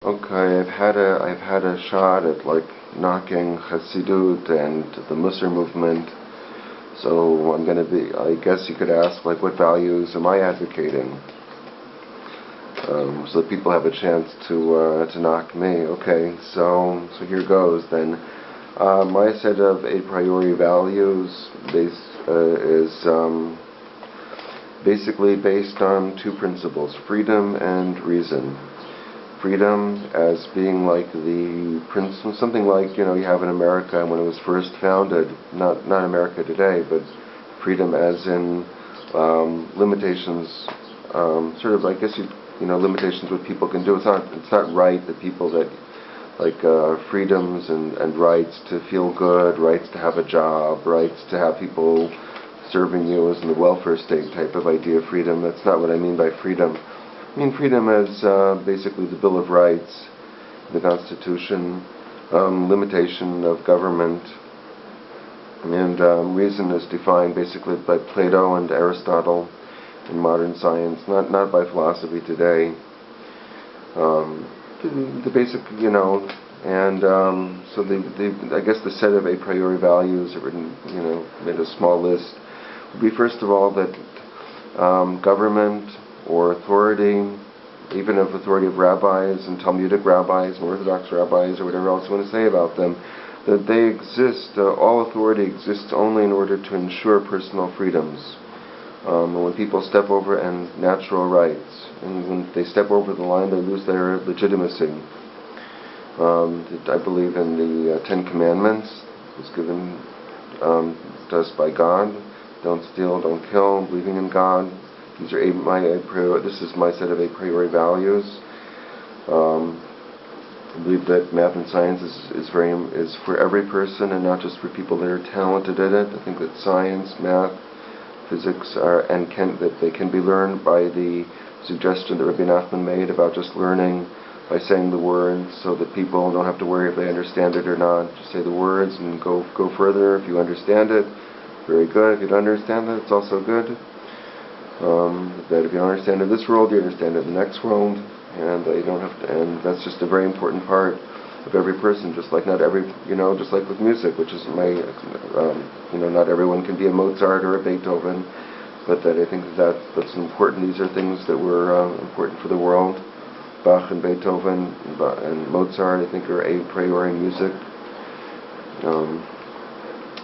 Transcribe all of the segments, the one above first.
Okay, I've had a shot at like knocking Hasidut and the Musar movement. So I guess you could ask, like, what values am I advocating? So that people have a chance to knock me. Okay, so here goes then. My set of a priori values is basically based on two principles: freedom and reason. Freedom as being like the principle, something like you have in America when it was first founded. Not America today, but freedom as in limitations. Sort of, I guess limitations what people can do. It's not right that people that like freedoms and rights to feel good, rights to have a job, rights to have people serving you as in the welfare state type of idea of freedom. That's not what I mean by freedom. I mean freedom as basically the Bill of Rights, the Constitution, limitation of government, and reason is defined basically by Plato and Aristotle in modern science, not by philosophy today. The basic, and so I guess the set of a priori values are written, made a small list, would be first of all that government or authority, even of authority of rabbis and Talmudic rabbis and Orthodox rabbis or whatever else you want to say about them, that they exist, all authority exists only in order to ensure personal freedoms. And when people step over and natural rights, and when they step over the line, they lose their legitimacy. I believe in the Ten Commandments. It was given to us by God. Don't steal, don't kill, believing in God. These are this is my set of a priori values. I believe that math and science is for every person and not just for people that are talented at it. I think that science, math, physics that they can be learned by the suggestion that Rabbi Nachman made about just learning by saying the words, so that people don't have to worry if they understand it or not. Just say the words and go further. If you understand it, very good. If you don't understand it, it's also good. That if you don't understand it in this world, you understand it in the next world, and you don't have to. And that's just a very important part of every person. Just like just like with music, which is not everyone can be a Mozart or a Beethoven, but that I think that's important. These are things that were important for the world. Bach and Beethoven and Mozart, I think, are a priori music.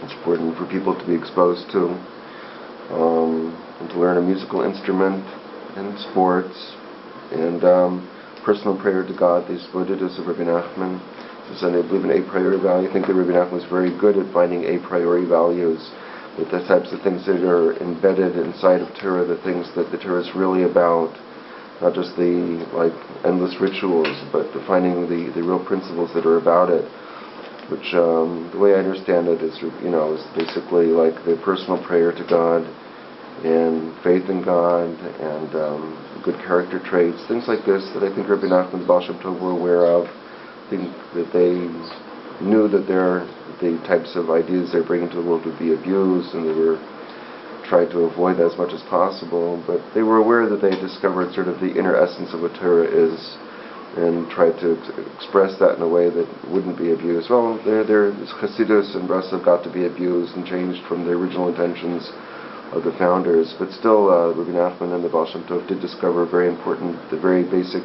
It's important for people to be exposed to. And to learn a musical instrument, and sports, and personal prayer to God. These Bodhitas of Rabbi Nachman. So I believe in a priori value. I think that Rabbi Nachman was very good at finding a priori values, with the types of things that are embedded inside of Torah, the things that the Torah is really about, not just the endless rituals, but finding the real principles that are about it. Which the way I understand it is basically like the personal prayer to God, and faith in God, and good character traits, things like this that I think Rabbi Nachman and Baal Shem Tov were aware of. I think that they knew that the types of ideas they're bringing to the world would be abused, and they were trying to avoid that as much as possible. But they were aware that they had discovered sort of the inner essence of what Torah is, and tried to express that in a way that wouldn't be abused. Well, their Hasidus and Braslav got to be abused and changed from the original intentions of the founders, but still, Rabbi Nachman and the Baal Shem Tov did discover very important, the very basic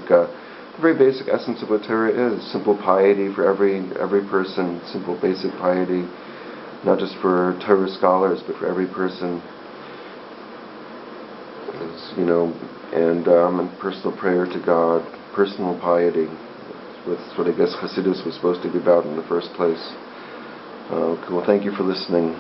essence of what Torah is: simple piety for every person, simple basic piety, not just for Torah scholars, but for every person. And personal prayer to God, personal piety. That's what I guess Hasidus was supposed to be about in the first place. Well, thank you for listening.